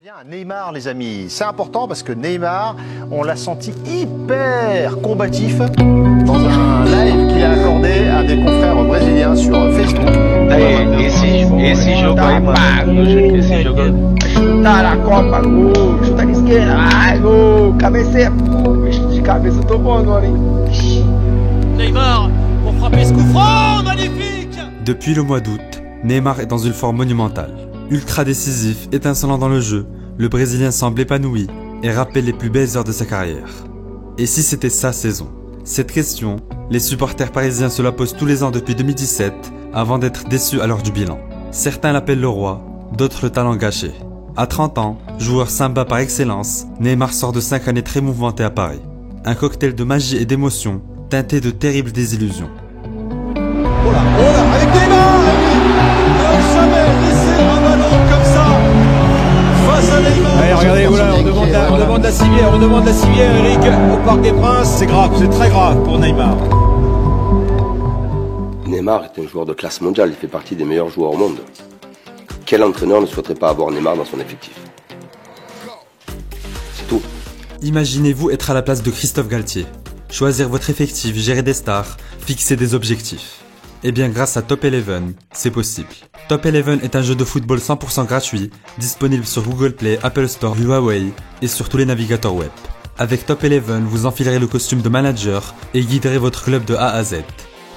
Bien, Neymar les amis, c'est important parce que Neymar, on l'a senti hyper combatif dans un live qu'il a accordé à des confrères brésiliens sur Facebook. Esse jogo aí, mano, esse jogo... Chuta na Copa, gol, chuta na esquerda, ai, gol, cabeceia, de cabeça, eu tô bom agora, hein. Neymar, pour frapper ce coup franc, magnifique. Depuis le mois d'août, Neymar est dans une forme monumentale. Ultra décisif, étincelant dans le jeu, le Brésilien semble épanoui et rappelle les plus belles heures de sa carrière. Et si c'était sa saison? Cette question, les supporters parisiens se la posent tous les ans depuis 2017, avant d'être déçus à l'heure du bilan. Certains l'appellent le roi, d'autres le talent gâché. À 30 ans, joueur samba par excellence, Neymar sort de 5 années très mouvementées à Paris. Un cocktail de magie et d'émotion, teinté de terribles désillusions. Oh là, avec Neymar! Jamais laisser un ballon comme ça face à Neymar. Allez, regardez, voilà, on demande la civière, Eric, au Parc des Princes. C'est grave, c'est très grave pour Neymar. Neymar est un joueur de classe mondiale, il fait partie des meilleurs joueurs au monde. Quel entraîneur ne souhaiterait pas avoir Neymar dans son effectif? C'est tout. Imaginez-vous être à la place de Christophe Galtier. Choisir votre effectif, gérer des stars, fixer des objectifs. Eh bien grâce à Top Eleven, c'est possible. Top Eleven est un jeu de football 100% gratuit, disponible sur Google Play, Apple Store, Huawei et sur tous les navigateurs web. Avec Top Eleven, vous enfilerez le costume de manager et guiderez votre club de A à Z.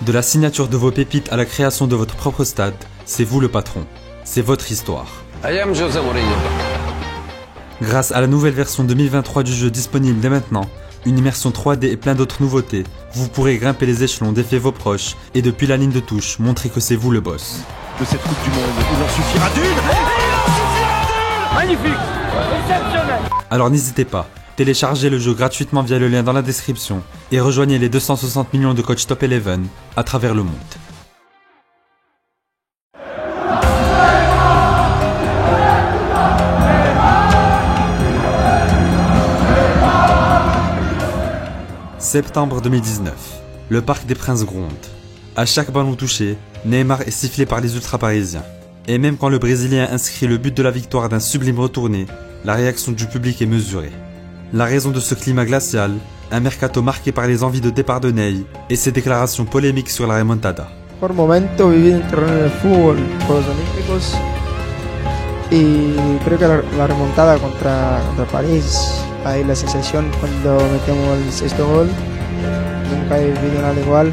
De la signature de vos pépites à la création de votre propre stade, c'est vous le patron. C'est votre histoire. I am José Mourinho. Grâce à la nouvelle version 2023 du jeu disponible dès maintenant, une immersion 3D et plein d'autres nouveautés, vous pourrez grimper les échelons, défier vos proches et depuis la ligne de touche, montrer que c'est vous le boss. De cette Coupe du Monde, il en suffira d'une. Magnifique, exceptionnel. Alors n'hésitez pas, téléchargez le jeu gratuitement via le lien dans la description et rejoignez les 260 millions de coachs Top Eleven à travers le monde. Septembre 2019, le Parc des Princes gronde. À chaque ballon touché, Neymar est sifflé par les ultra-parisiens. Et même quand le Brésilien inscrit le but de la victoire d'un sublime retourné, la réaction du public est mesurée. La raison de ce climat glacial, un mercato marqué par les envies de départ de Ney et ses déclarations polémiques sur la remontada. Por momento viví dentro del fútbol, Juegos Olímpicos, y creo que la remontada contra París, ahí la sensación cuando metemos el sexto gol, nunca he vivido nada igual.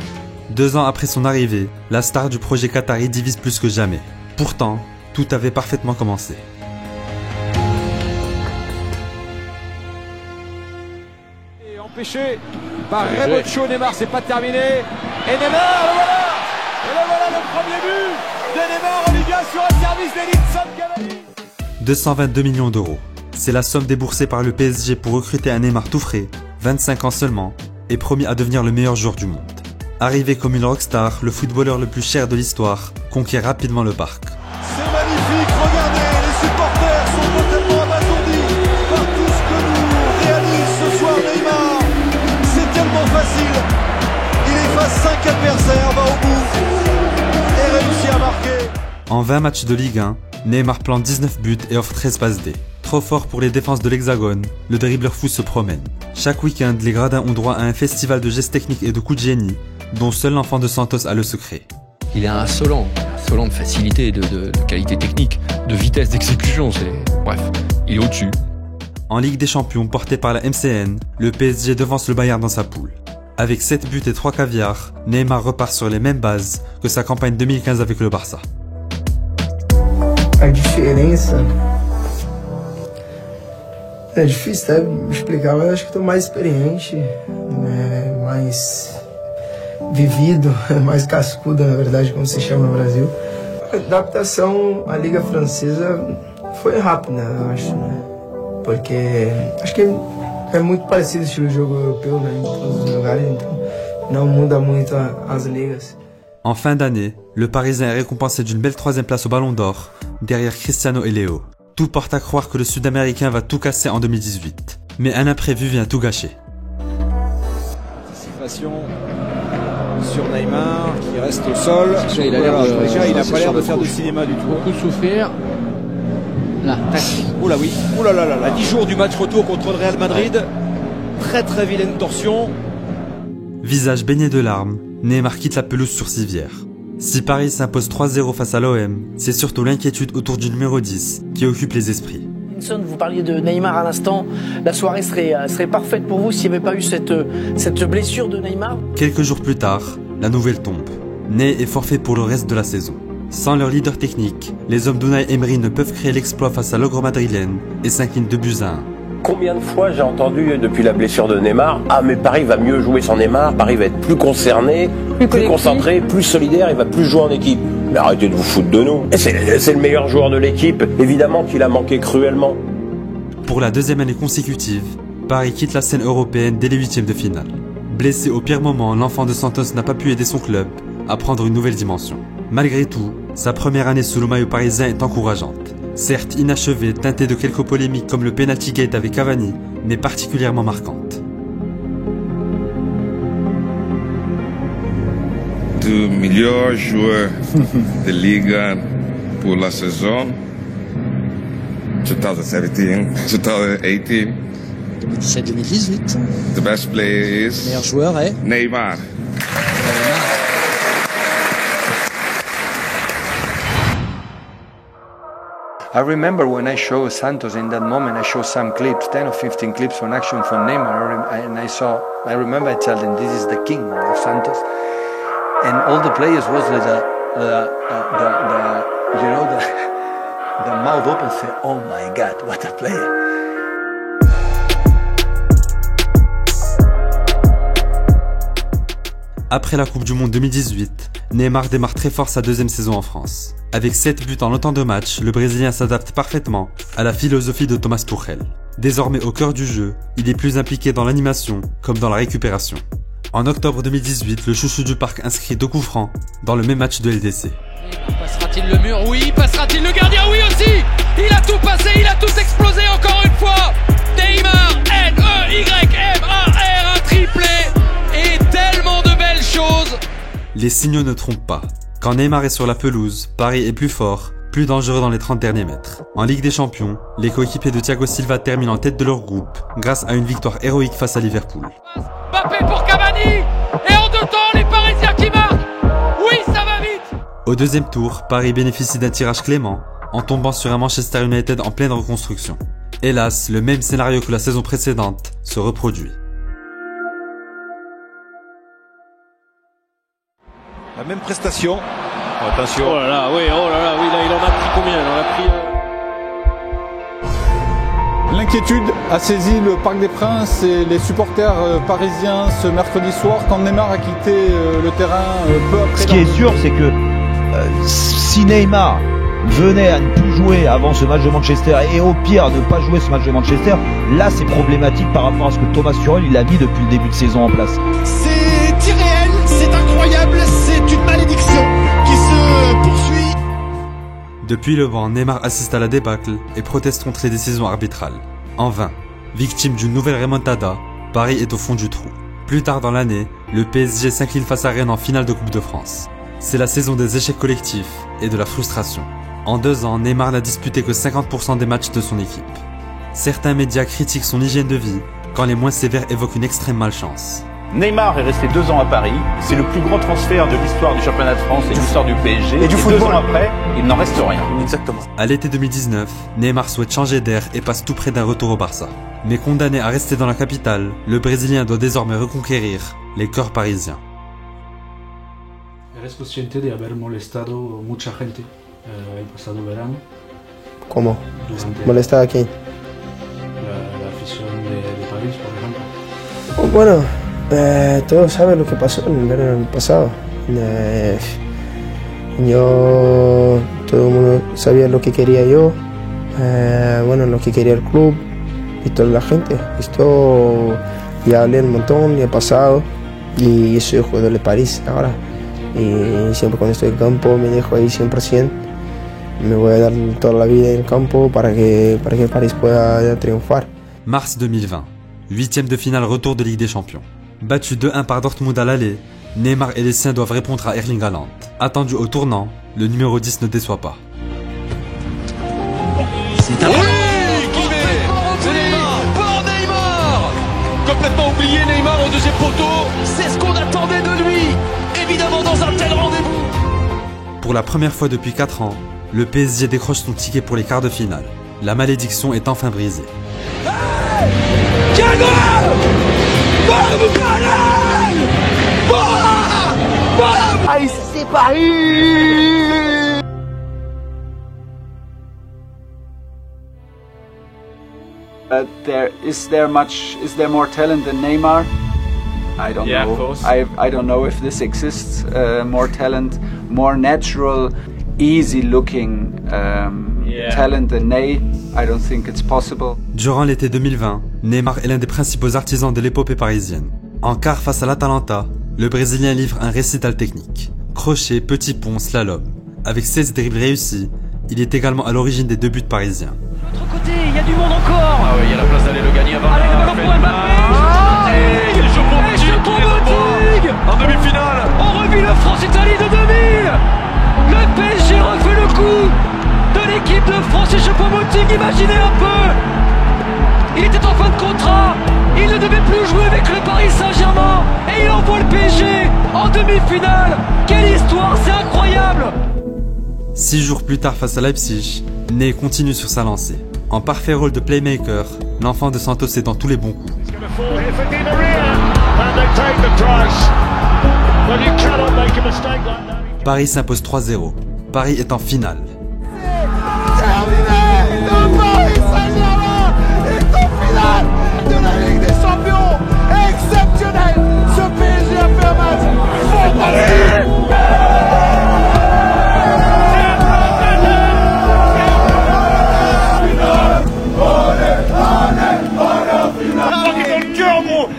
2 ans après son arrivée, la star du projet qatari divise plus que jamais. Pourtant, tout avait parfaitement commencé. Et empêché par Rebocho, Neymar, c'est pas terminé. Et Neymar, le voilà. Et le voilà le premier but de Neymar en Liga sur un service d'Edinson Cavani. 222 millions d'euros. C'est la somme déboursée par le PSG pour recruter un Neymar tout frais, 25 ans seulement, et promis à devenir le meilleur joueur du monde. Arrivé comme une rockstar, le footballeur le plus cher de l'histoire conquiert rapidement le parc. C'est magnifique, regardez, les supporters sont totalement abasourdis par tout ce que nous réalise ce soir Neymar. C'est tellement facile, il efface 5 adversaires, va au bout et réussit à marquer. En 20 matchs de Ligue 1, Neymar plante 19 buts et offre 13 passes D. Trop fort pour les défenses de l'Hexagone, le dribbleur fou se promène. Chaque week-end, les gradins ont droit à un festival de gestes techniques et de coups de génie, dont seul l'enfant de Santos a le secret. Il est insolent de facilité, de qualité technique, de vitesse d'exécution, bref, il est au-dessus. En Ligue des Champions, porté par la MCN, le PSG devance le Bayern dans sa poule. Avec 7 buts et 3 caviars, Neymar repart sur les mêmes bases que sa campagne 2015 avec le Barça. A diferença é difícil até explicar, mas acho que estou mais experiente, mais vivido, mais cascudo, na verdade, como se chama no Brasil. A adaptação à Liga Francesa foi rápida, eu acho, né? Porque acho que é muito parecido o estilo de jogo europeu, né, em todos os lugares, então não muda muito as ligas. En fin d'année, le Parisien est récompensé d'une belle 3e place au Ballon d'Or, derrière Cristiano et Léo. Tout porte à croire que le Sud-Américain va tout casser en 2018. Mais un imprévu vient tout gâcher. Anticipation sur Neymar qui reste au sol. Il a l'air déjà, il n'a pas l'air de faire du cinéma du tout. Beaucoup souffrir. Là, tac. Oula oui, oula là là là. 10 jours du match retour contre le Real Madrid. Très très vilaine torsion. Visage baigné de larmes, Neymar quitte la pelouse sur civière. Si Paris s'impose 3-0 face à l'OM, c'est surtout l'inquiétude autour du numéro 10 qui occupe les esprits. Vous parliez de Neymar à l'instant, la soirée serait parfaite pour vous s'il n'y avait pas eu cette blessure de Neymar. Quelques jours plus tard, la nouvelle tombe. Ney est forfait pour le reste de la saison. Sans leur leader technique, les hommes d'Unai Emery ne peuvent créer l'exploit face à l'ogre madrilène et s'inclinent 2-1. Combien de fois j'ai entendu depuis la blessure de Neymar, ah mais Paris va mieux jouer sans Neymar, Paris va être plus concerné, plus concentré, plus solidaire, il va plus jouer en équipe. Mais arrêtez de vous foutre de nous. C'est le meilleur joueur de l'équipe, évidemment qu'il a manqué cruellement. Pour la deuxième année consécutive, Paris quitte la scène européenne dès les huitièmes de finale. Blessé au pire moment, l'enfant de Santos n'a pas pu aider son club à prendre une nouvelle dimension. Malgré tout, sa première année sous le maillot parisien est encourageante. Certes inachevée, teintée de quelques polémiques comme le penalty gate avec Cavani, mais particulièrement marquante. Le meilleur joueur de Liga pour la saison 2017-2018. 2017-2018. The best player is meilleur joueur est Neymar. I remember when I showed Santos in that moment, I showed some clips, 10 or 15 clips on action from Neymar, and I remember I told them, this is the king of Santos. And all the players was the mouth open, say, oh my God, what a player. Après la Coupe du Monde 2018, Neymar démarre très fort sa deuxième saison en France. Avec 7 buts en autant de matchs, le Brésilien s'adapte parfaitement à la philosophie de Thomas Tuchel. Désormais au cœur du jeu, il est plus impliqué dans l'animation comme dans la récupération. En octobre 2018, le chouchou du parc inscrit 2 coups francs dans le même match de LDC. Passera-t-il le mur? Oui. Passera-t-il le gardien? Oui aussi. Il a tout passé, il a tout explosé encore une fois. Neymar, N-E-Y-M-A-R, un triplé et tellement de belles choses. Les signaux ne trompent pas. Quand Neymar est sur la pelouse, Paris est plus fort, plus dangereux dans les 30 derniers mètres. En Ligue des Champions, les coéquipiers de Thiago Silva terminent en tête de leur groupe grâce à une victoire héroïque face à Liverpool. Mbappé pour Cavani. Et en 2 temps, les Parisiens qui marquent. Oui, ça va vite. Au deuxième tour, Paris bénéficie d'un tirage clément en tombant sur un Manchester United en pleine reconstruction. Hélas, le même scénario que la saison précédente se reproduit. La même prestation. Oh, attention. Oh là là, oui, là, il en a pris combien? Il en a pris... L'inquiétude a saisi le Parc des Princes et les supporters parisiens ce mercredi soir quand Neymar a quitté le terrain peu après. Ce qui est sûr, c'est que si Neymar venait à ne plus jouer avant ce match de Manchester et au pire ne pas jouer ce match de Manchester, là c'est problématique par rapport à ce que Thomas Tuchel il a mis depuis le début de saison en place. C'est irréel, c'est incroyable, c'est une malédiction qui se poursuit. Depuis le banc, Neymar assiste à la débâcle et proteste contre les décisions arbitrales. En vain. Victime d'une nouvelle remontada, Paris est au fond du trou. Plus tard dans l'année, le PSG s'incline face à Rennes en finale de Coupe de France. C'est la saison des échecs collectifs et de la frustration. En 2 ans, Neymar n'a disputé que 50% des matchs de son équipe. Certains médias critiquent son hygiène de vie, quand les moins sévères évoquent une extrême malchance. Neymar est resté 2 ans à Paris. C'est le plus grand transfert de l'histoire du championnat de France et de l'histoire du PSG. Et 2 ans après, il n'en reste rien. Exactement. À l'été 2019, Neymar souhaite changer d'air et passe tout près d'un retour au Barça. Mais condamné à rester dans la capitale, le Brésilien doit désormais reconquérir les cœurs parisiens. ¿Eres consciente de haber molestado mucha gente el pasado verano? ¿Cómo? ¿Molestar a quién? La afición de París, por ejemplo. Bueno, todos saben lo que pasó en el verano pasado. Todo el mundo sabía lo que quería yo, lo que quería el club y toda la gente. Esto ya hablé un montón, ya he pasado y yo soy jugador de París ahora. Y siempre cuando estoy en el campo me dejo ahí 100%. Me voy a dar toda la vida en el campo para que París pueda triunfar. Mars 2020, 8e de finale retour de Ligue des Champions. Battu 2-1 par Dortmund à l'aller, Neymar et les siens doivent répondre à Erling Haaland. Attendu au tournant, le numéro 10 ne déçoit pas. C'est un... Oui, c'est Neymar. Pour Neymar. Complètement oublié Neymar au deuxième poteau. C'est ce qu'on attendait de lui. Évidemment dans un tel rendez-vous. Pour la première fois depuis 4 ans, le PSG décroche son ticket pour les quarts de finale. La malédiction est enfin brisée. Quel goal! Ah, c'est Paris! Is there more talent than Neymar? I don't know. Of course. I don't know if this exists. More talent, more natural, easy-looking talent than Ney. I don't think it's possible. Durant l'été 2020, Neymar est l'un des principaux artisans de l'épopée parisienne. En quart face à l'Atalanta, le Brésilien livre un récital technique. Crochet, petit pont, slalom. Avec 16 dribbles réussis, il est également à l'origine des 2 buts parisiens. De l'autre côté, il y a du monde encore. Ah oui, il y a la place d'aller le gagner avant. Avec le ballon pour Mbappé. Et Choupo-Moting en demi-finale. On revit le France-Italie de 2000. Le PSG refait le coup de l'équipe de France et Choupo-Moting. Imaginez un peu. Il était en fin de contrat. Il ne devait plus jouer avec le Paris Saint-Germain. Et il envoie le PSG en demi-finale. Quelle histoire, c'est incroyable. 6 jours plus tard face à Leipzig, Ney continue sur sa lancée. En parfait rôle de playmaker, l'enfant de Santos est dans tous les bons coups. Paris s'impose 3-0. Paris est en finale. Terminé. Le Paris Saint-Germain est en finale de la Ligue des Champions. Exceptionnel. Ce PSG a fait un match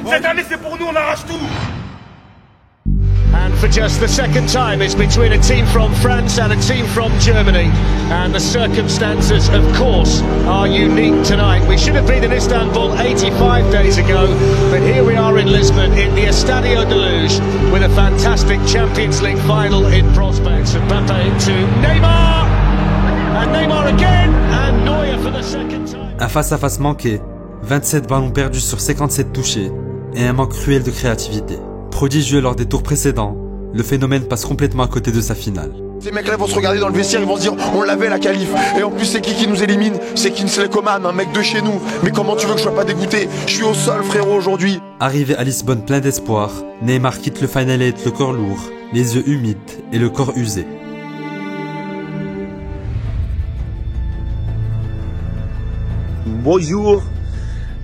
Cette année c'est pour nous, on arrache tout. And for just the second time it's between a team from France and a team from Germany. And the circumstances, of course, are unique tonight. We should have been in Istanbul 85 days ago, but here we are in Lisbon in the Estadio de Luz with a fantastic Champions League final in prospects. Mbappé to Neymar, and Neymar again, and Neuer for the second time. Un face-à-face manqué, 27 ballons perdus sur 57 touchés, et un manque cruel de créativité. Prodigieux lors des tours précédents, le phénomène passe complètement à côté de sa finale. Ces mecs-là vont se regarder dans le vestiaire, ils vont se dire on l'avait la qualif. Et en plus c'est qui nous élimine? C'est Kingsley Coman, un mec de chez nous. Mais comment tu veux que je sois pas dégoûté? Je suis au sol frérot aujourd'hui. Arrivé à Lisbonne plein d'espoir, Neymar quitte le Final 8 le corps lourd, les yeux humides et le corps usé. Bonjour,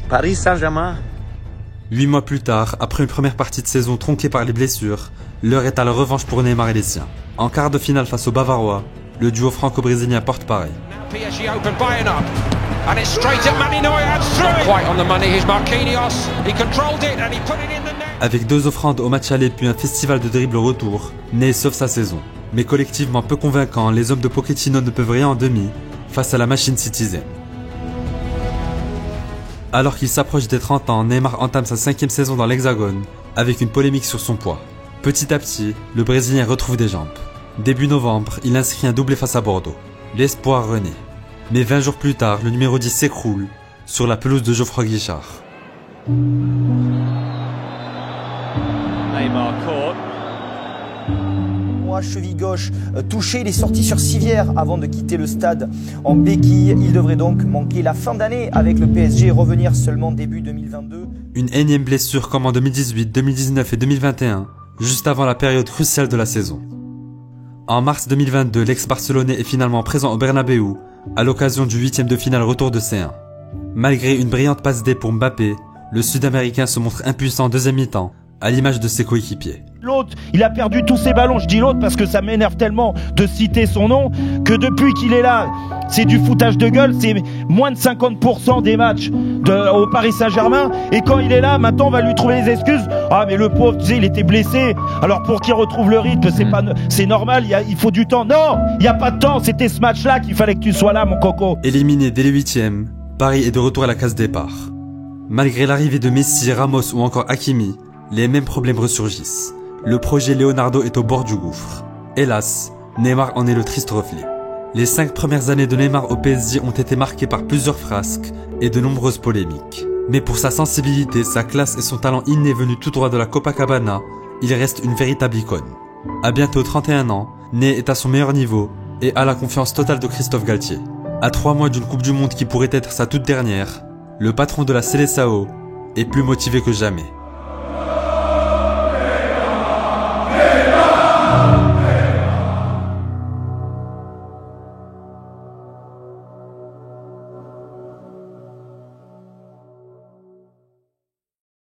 Paris Saint-Germain. 8 mois plus tard, après une première partie de saison tronquée par les blessures, l'heure est à la revanche pour Neymar et les siens. En quart de finale face aux Bavarois, le duo franco-brésilien porte pareil. Avec 2 offrandes au match aller puis un festival de dribble au retour, Ney sauve sa saison. Mais collectivement peu convaincants, les hommes de Pochettino ne peuvent rien en demi face à la machine citizen. Alors qu'il s'approche des 30 ans, Neymar entame sa 5e saison dans l'Hexagone, avec une polémique sur son poids. Petit à petit, le Brésilien retrouve des jambes. Début novembre, il inscrit un doublé face à Bordeaux. L'espoir renaît. Mais 20 jours plus tard, le numéro 10 s'écroule sur la pelouse de Geoffroy Guichard. Neymar caught. Cheville gauche touché, il est sorti sur civière avant de quitter le stade en béquille. Il devrait donc manquer la fin d'année avec le PSG et revenir seulement début 2022. Une énième blessure comme en 2018, 2019 et 2021, juste avant la période cruciale de la saison. En mars 2022, l'ex-barcelonais est finalement présent au Bernabéu à l'occasion du 8e de finale retour de C1. Malgré une brillante passe D pour Mbappé, le Sud-Américain se montre impuissant en deuxième mi-temps, à l'image de ses coéquipiers. L'autre, il a perdu tous ses ballons. Je dis l'autre parce que ça m'énerve tellement de citer son nom que depuis qu'il est là, c'est du foutage de gueule. C'est moins de 50% des matchs au Paris Saint-Germain. Et quand il est là, maintenant on va lui trouver les excuses. Ah mais le pauvre, tu sais, il était blessé. Alors pour qu'il retrouve le rythme, c'est normal. Il faut du temps. Non, il n'y a pas de temps. C'était ce match-là qu'il fallait que tu sois là, mon coco. Éliminé dès le 8e, Paris est de retour à la case départ. Malgré l'arrivée de Messi, Ramos ou encore Hakimi, les mêmes problèmes ressurgissent. Le projet Leonardo est au bord du gouffre. Hélas, Neymar en est le triste reflet. Les 5 premières années de Neymar au PSG ont été marquées par plusieurs frasques et de nombreuses polémiques. Mais pour sa sensibilité, sa classe et son talent inné venu tout droit de la Copacabana, il reste une véritable icône. À bientôt 31 ans, Ney est à son meilleur niveau et a la confiance totale de Christophe Galtier. À 3 mois d'une Coupe du Monde qui pourrait être sa toute dernière, le patron de la Seleção est plus motivé que jamais.